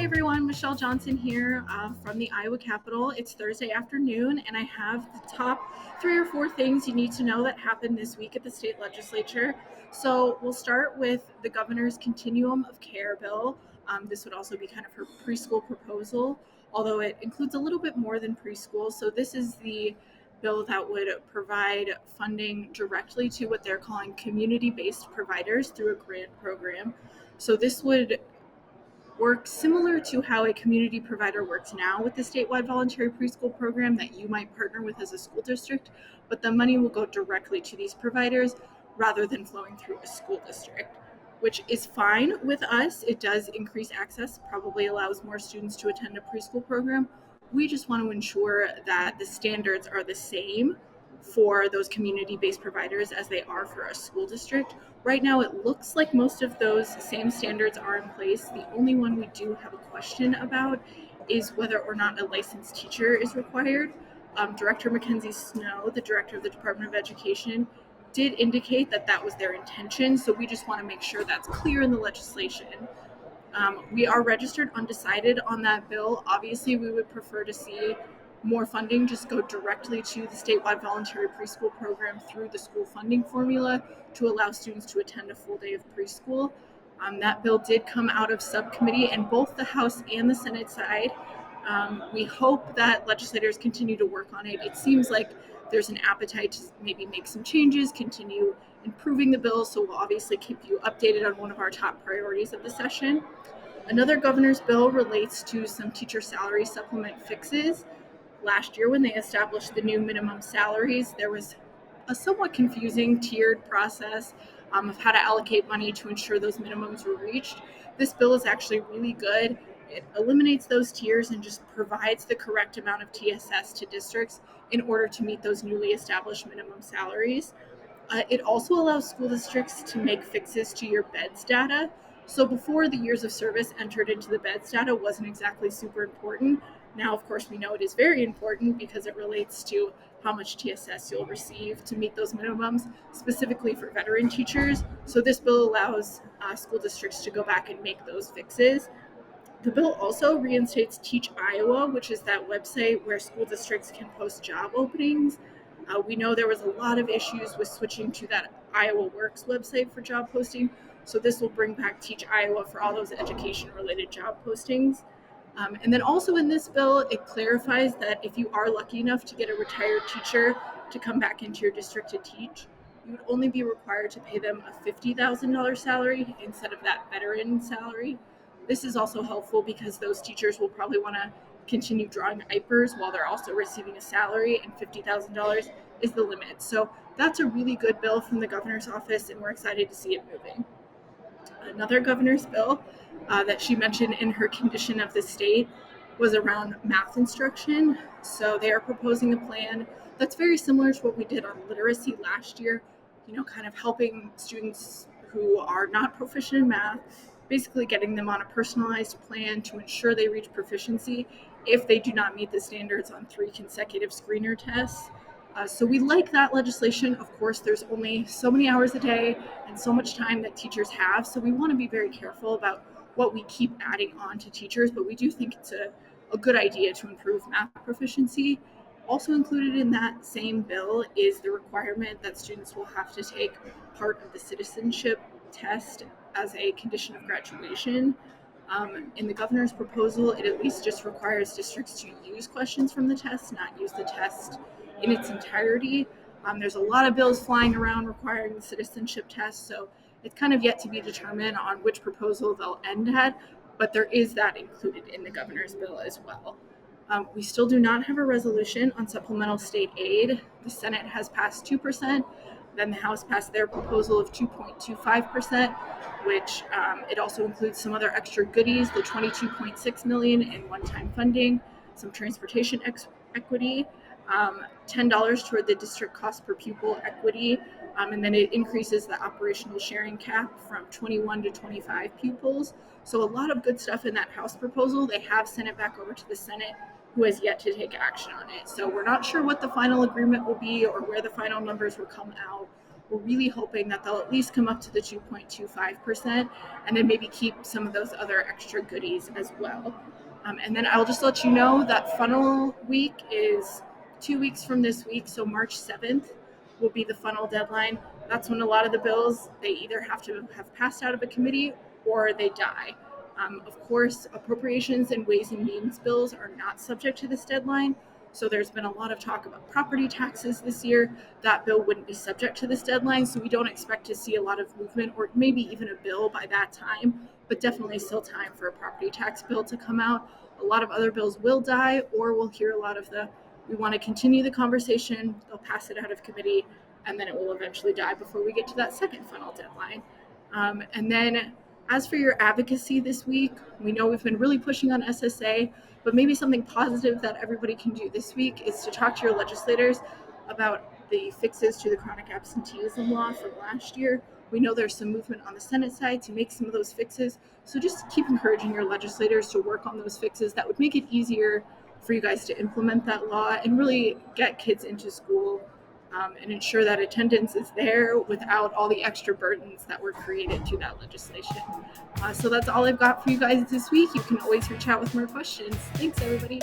everyone, Michelle Johnson here from the Iowa Capitol. It's Thursday afternoon, and I have the top 3 or 4 things you need to know that happened this week at the state legislature. So we'll start with the governor's continuum of care bill. This would also be kind of her preschool proposal, although it includes a little bit more than preschool. So this is the bill that would provide funding directly to what they're calling community-based providers through a grant program. So this would work similar to how a community provider works now with the statewide voluntary preschool program that you might partner with as a school district, but the money will go directly to these providers rather than flowing through a school district, which is fine with us. It does increase access, probably allows more students to attend a preschool program. We just want to ensure that the standards are the same for those community-based providers as they are for a school district. Right now, it looks like most of those same standards are in place. The only one we do have a question about is whether or not a licensed teacher is required. Director Mackenzie Snow, the director of the Department of Education, did indicate that that was their intention, so we just want to make sure that's clear in the legislation. We are registered undecided on that bill. Obviously, we would prefer to see more funding just go directly to the statewide voluntary preschool program through the school funding formula to allow students to attend a full day of preschool. That bill did come out of subcommittee and both the House and the Senate side. We hope that legislators continue to work on it. It seems like there's an appetite to maybe make some changes, continue improving the bill, so we'll obviously keep you updated on one of our top priorities of the session. Another governor's bill relates to some teacher salary supplement fixes. Last year, when they established the new minimum salaries, there was a somewhat confusing tiered process of how to allocate money to ensure those minimums were reached. This bill is actually really good. It eliminates those tiers and just provides the correct amount of TSS to districts in order to meet those newly established minimum salaries. It also allows school districts to make fixes to your beds data. So before, the years of service entered into the beds data wasn't exactly super important. Now, of course, we know it is very important because it relates to how much TSS you'll receive to meet those minimums, specifically for veteran teachers. So this bill allows school districts to go back and make those fixes. The bill also reinstates Teach Iowa, which is that website where school districts can post job openings. We know there was a lot of issues with switching to that Iowa Works website for job posting, so this will bring back Teach Iowa for all those education-related job postings. And then also in this bill, it clarifies that if you are lucky enough to get a retired teacher to come back into your district to teach, you would only be required to pay them a $50,000 salary instead of that veteran salary. This is also helpful because those teachers will probably want to continue drawing IPERs while they're also receiving a salary, and $50,000 is the limit. So that's a really good bill from the governor's office, and we're excited to see it moving. Another governor's bill that she mentioned in her condition of the state was around math instruction. So they are proposing a plan that's very similar to what we did on literacy last year, kind of helping students who are not proficient in math, basically getting them on a personalized plan to ensure they reach proficiency if they do not meet the standards on 3 consecutive screener tests. So we like that legislation. Of course, there's only so many hours a day and so much time that teachers have, so we want to be very careful about what we keep adding on to teachers, but we do think it's a good idea to improve math proficiency. Also included in that same bill is the requirement that students will have to take part of the citizenship test as a condition of graduation. In the governor's proposal, it at least just requires districts to use questions from the test, not use the test in its entirety. There's a lot of bills flying around requiring the citizenship test, so it's kind of yet to be determined on which proposal they'll end at, but there is that included in the governor's bill as well. We still do not have a resolution on supplemental state aid. The Senate has passed 2%. Then the House passed their proposal of 2.25%, which it also includes some other extra goodies, the $22.6 million in one-time funding, some transportation equity, $10 toward the district cost per pupil equity, and then it increases the operational sharing cap from 21 to 25 pupils. So a lot of good stuff in that House proposal. They have sent it back over to the Senate, who has yet to take action on it. So we're not sure what the final agreement will be or where the final numbers will come out, we're really hoping that they'll at least come up to the 2.25% and then maybe keep some of those other extra goodies as well. And then I'll just let you know that funnel week is 2 weeks from this week, so March 7th will be the funnel deadline. That's when a lot of the bills, they either have to have passed out of a committee or they die. Of course, appropriations and ways and means bills are not subject to this deadline. So there's been a lot of talk about property taxes this year. That bill wouldn't be subject to this deadline, so we don't expect to see a lot of movement or maybe even a bill by that time, but definitely still time for a property tax bill to come out. A lot of other bills will die, or we'll hear a lot of we want to continue the conversation, they'll pass it out of committee, and then it will eventually die before we get to that second funnel deadline. And then as for your advocacy this week, we know we've been really pushing on SSA, but maybe something positive that everybody can do this week is to talk to your legislators about the fixes to the chronic absenteeism law from last year. We know there's some movement on the Senate side to make some of those fixes. So just keep encouraging your legislators to work on those fixes. That would make it easier for you guys to implement that law and really get kids into school and ensure that attendance is there without all the extra burdens that were created to that legislation. So that's all I've got for you guys this week. You can always reach out with more questions. Thanks, everybody.